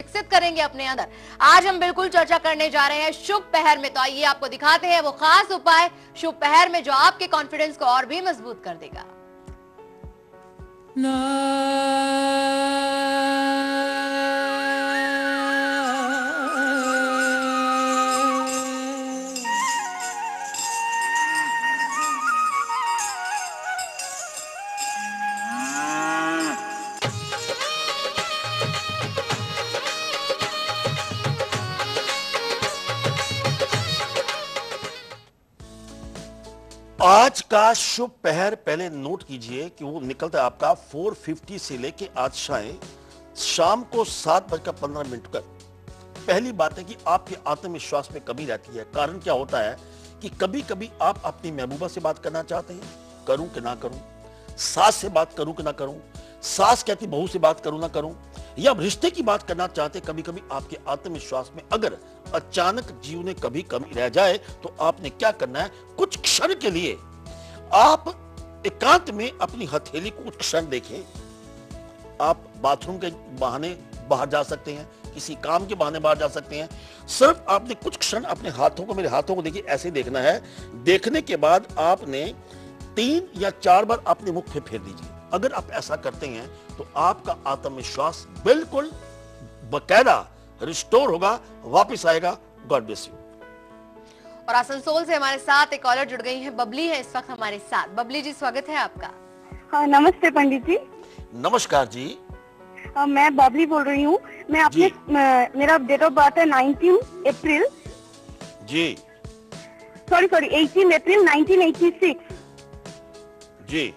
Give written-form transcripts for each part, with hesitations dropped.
विकसित करेंगे अपने अंदर। आज हम बिल्कुल चर्चा करने जा रहे हैं शुभ पहर में। तो आइए आपको दिखाते हैं वो खास उपाय शुभ पहर में जो आपके कॉन्फिडेंस को और भी मजबूत कर देगा। आज का शुभ पहर पहले नोट कीजिए कि वो निकलता है आपका 4:50 से लेके आज शाम को 7:15 तक। पहली बात है कि आपके आत्मविश्वास में कमी रहती है। कारण क्या होता है कि कभी कभी आप अपनी महबूबा से बात करना चाहते हैं, करूं कि ना करूं, सास से बात करूं कि ना करूं, सास कहती बहू से बात करूं ना करूं, या रिश्ते की बात करना चाहते। कभी कभी आपके आत्मविश्वास में अगर अचानक जीव में कभी कमी रह जाए तो आपने क्या करना है, कुछ क्षण के लिए आप एकांत में अपनी हथेली को कुछ क्षण देखें। आप बाथरूम के बहाने बाहर जा सकते हैं, किसी काम के बहाने बाहर जा सकते हैं। सिर्फ आपने कुछ क्षण अपने हाथों को, मेरे हाथों को देखिए, ऐसे देखना है। देखने के बाद आपने 3 या 4 बार अपने मुख पे फेर दीजिए। अगर आप ऐसा करते हैं तो आपका आत्मविश्वास बिल्कुल बकायदा रिस्टोर होगा, वापस आएगा। God bless you. और आसनसोल से हमारे साथ एक कॉलर जुड़ गई है, बबली है इस वक्त हमारे साथ। बबली जी, स्वागत है आपका। हाँ, नमस्ते पंडित जी। नमस्कार जी। मैं बबली बोल रही हूँ। मैं अपने मेरा डेट ऑफ बर्थ है 19 अप्रैल जी। सॉरी 18 अप्रैल 1986 जी।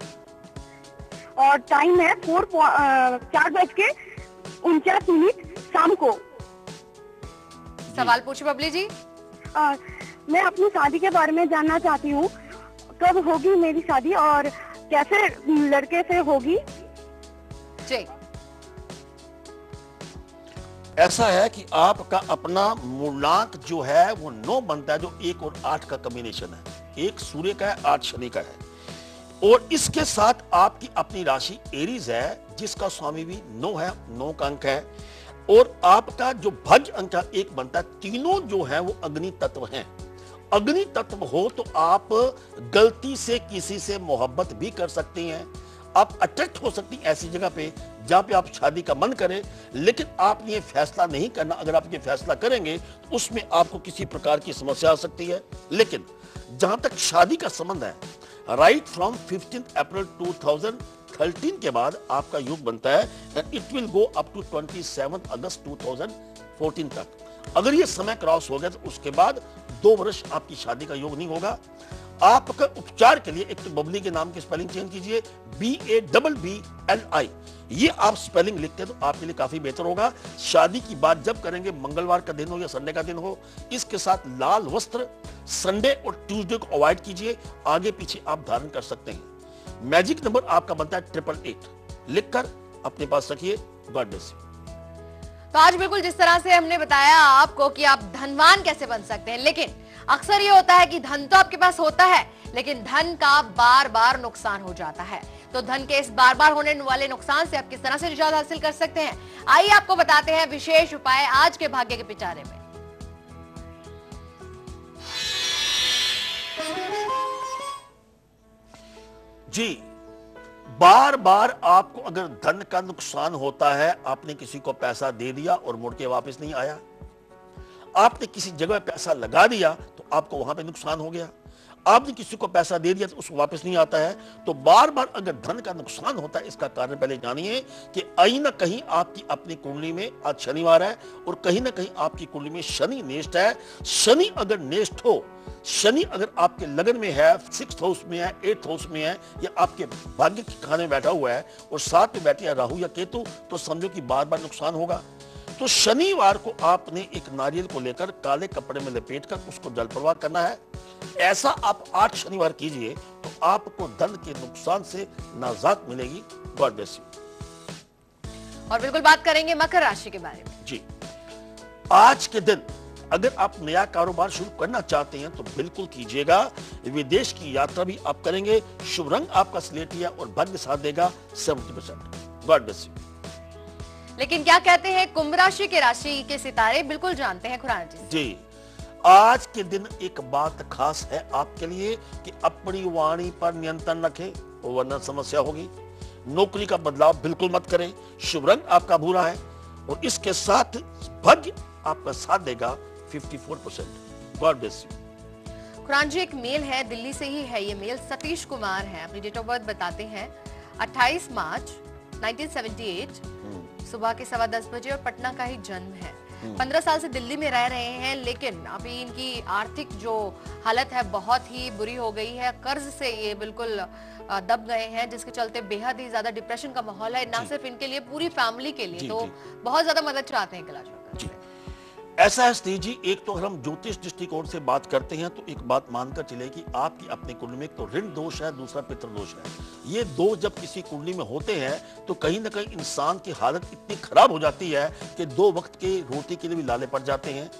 और टाइम है 4:49 शाम को। सवाल पूछे बबली जी। मैं अपनी शादी के बारे में जानना चाहती हूँ। कब होगी मेरी शादी और कैसे लड़के से होगी? जी। ऐसा है कि आपका अपना मूलांक जो है वो 9 बनता है, जो 1 और 8 का कॉम्बिनेशन है। 1 सूर्य का है, 8 शनि का है। और इसके साथ आपकी अपनी राशि एरीज है, जिसका स्वामी भी 9 है, 9 का अंक है। और आपका जो भाग्य अंक 1 बनता है। तीनों जो है वो अग्नि तत्व हैं। अग्नि तत्व हो तो आप गलती से किसी से मोहब्बत भी कर सकती हैं। आप अट्रैक्ट हो सकती हैं ऐसी जगह पे जहां पे आप शादी का मन करें, लेकिन आप ये फैसला नहीं करना। अगर आप ये फैसला करेंगे तो उसमें आपको किसी प्रकार की समस्या आ सकती है। लेकिन जहां तक शादी का संबंध है, राइट फ्रॉम 15 अप्रैल 2013 के बाद आपका योग बनता है and it will go up to 27 August 2014 तक। अगर ये समय क्रॉस हो गया तो उसके बाद 2 वर्ष आपकी शादी का योग नहीं होगा। आपका उपचार के लिए एक तो बबली के नाम की स्पेलिंग चेंज कीजिए, BABBLI। ये आप स्पेलिंग लिखते हैं तो आपके लिए काफी बेहतर होगा। शादी की बात जब करेंगे, मंगलवार का दिन हो या संडे का दिन हो। इसके साथ लाल वस्त्र संडे और ट्यूसडे को अवॉइड कीजिए। आगे पीछे आप धारण कर सकते हैं। मैजिक नंबर आपका बनता है 888। लिखकर अपने पास रखिए। God bless you. तो आज बिल्कुल जिस तरह से हमने बताया आपको कि आप धनवान कैसे बन सकते हैं, लेकिन अक्सर ये होता है कि धन तो आपके पास होता है लेकिन धन का बार बार नुकसान हो जाता है। तो धन के इस बार बार होने वाले नुकसान से आप किस तरह से निजात हासिल कर सकते हैं, आइए आपको बताते हैं विशेष उपाय आज के भाग्य के पिटारे में। जी, बार बार आपको अगर धन का नुकसान होता है, आपने किसी को पैसा दे दिया और मुड़ के वापस नहीं आया, आपने किसी जगह पैसा लगा दिया तो आपको वहां पे नुकसान हो गया, आपने किसी को पैसा दे दिया तो उसको वापस नहीं आता है। तो बार बार अगर धन का नुकसान होता है, इसका कारण पहले जानिए कि कहीं ना कहीं आपकी अपनी कुंडली में, आज शनिवार है और कहीं ना कहीं आपकी कुंडली में शनि नेष्ट है। शनि अगर नेष्ट हो, शनि अगर आपके लगन में है, 6th हाउस में है, 8th हाउस में है, या आपके भाग्य के खाने में बैठा हुआ है और साथ में बैठे राहु या केतु, तो समझो कि बार बार नुकसान होगा। तो शनिवार को आपने एक नारियल को लेकर काले कपड़े में लपेटकर उसको जल प्रवाह करना है। ऐसा आप 8 शनिवार कीजिए तो आपको धन के नुकसान से नाजात मिलेगी। God bless you. और बिल्कुल बात करेंगे मकर राशि के बारे में। जी, आज के दिन अगर आप नया कारोबार शुरू करना चाहते हैं तो बिल्कुल कीजिएगा। विदेश की यात्रा भी आप करेंगे। शुभ रंग आपका स्लेटी है और भाग्य साथ देगा 70%। God bless you. लेकिन क्या कहते हैं कुंभ राशि के राशि के सितारे, बिल्कुल जानते हैं खुराना जी। जी, आज के दिन एक बात खास है आपके लिए कि अपनी वाणी पर नियंत्रण रखें, वरना समस्या होगी। नौकरी का बदलाव बिल्कुल मत करें। शुभ रंग आपका भूरा है और इसके साथ भाग्य आपका साथ देगा 54%। God bless you. Khurana ji, एक मेल है, दिल्ली से ही है ये मेल, सतीश कुमार है, अपनी डेट ऑफ बर्थ बताते हैं 28 मार्च 1978, सुबह के 10:15 बजे और पटना का ही जन्म है। 15 साल से दिल्ली में रह रहे हैं, लेकिन अभी इनकी आर्थिक जो हालत है बहुत ही बुरी हो गई है। कर्ज से ये बिल्कुल दब गए हैं, जिसके चलते बेहद ही ज्यादा डिप्रेशन का माहौल है, ना सिर्फ इनके लिए, पूरी फैमिली के लिए। तो बहुत ज्यादा मदद चाहते हैं कलाकार। ऐसा है स्त्री जी, एक तो अगर हम ज्योतिष दृष्टिकोण से बात करते हैं तो एक बात मानकर चले कि आपकी अपनी कुंडली में एक तो ऋण दोष है, दूसरा पितृ दोष है। ये दो जब किसी कुंडली में होते हैं तो कहीं ना कहीं इंसान की हालत इतनी खराब हो जाती है कि 2 वक्त के रोटी के लिए भी लाले पड़ जाते हैं।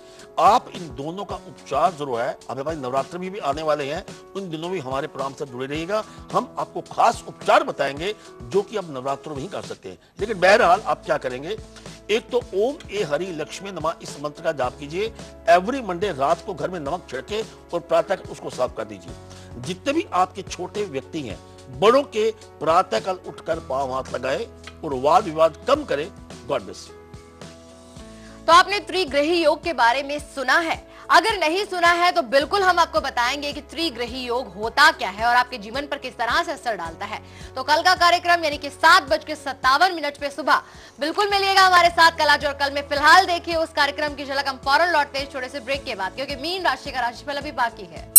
आप इन दोनों का उपचार जरूर है। अब हमारे नवरात्र भी आने वाले हैं, उन दिनों भी हमारे प्रोग्राम से जुड़े रहिएगा। हम आपको खास उपचार बताएंगे जो कि अब नवरात्रों में ही कर सकते हैं। लेकिन बहरहाल आप क्या करेंगे, एक तो ओम ए हरि लक्ष्मी नमः इस मंत्र का जाप कीजिए। एवरी मंडे रात को घर में नमक छिड़के और प्रातः उसको साफ कर दीजिए। जितने भी आपके छोटे व्यक्ति हैं, बड़ों के प्रातःकाल उठकर पांव हाथ लगाए और वाद विवाद कम करें। God bless you. तो आपने त्रिग्रही योग के बारे में सुना है? अगर नहीं सुना है तो बिल्कुल हम आपको बताएंगे कि त्रिग्रही योग होता क्या है और आपके जीवन पर किस तरह से असर डालता है। तो कल का कार्यक्रम यानी कि 7:57 पे सुबह बिल्कुल मिलिएगा हमारे साथ कल और कल में। फिलहाल देखिए उस कार्यक्रम की झलक हम फौरन लौटते हैं छोटे से ब्रेक के बाद, क्योंकि मीन राशि का राशिफल अभी बाकी है।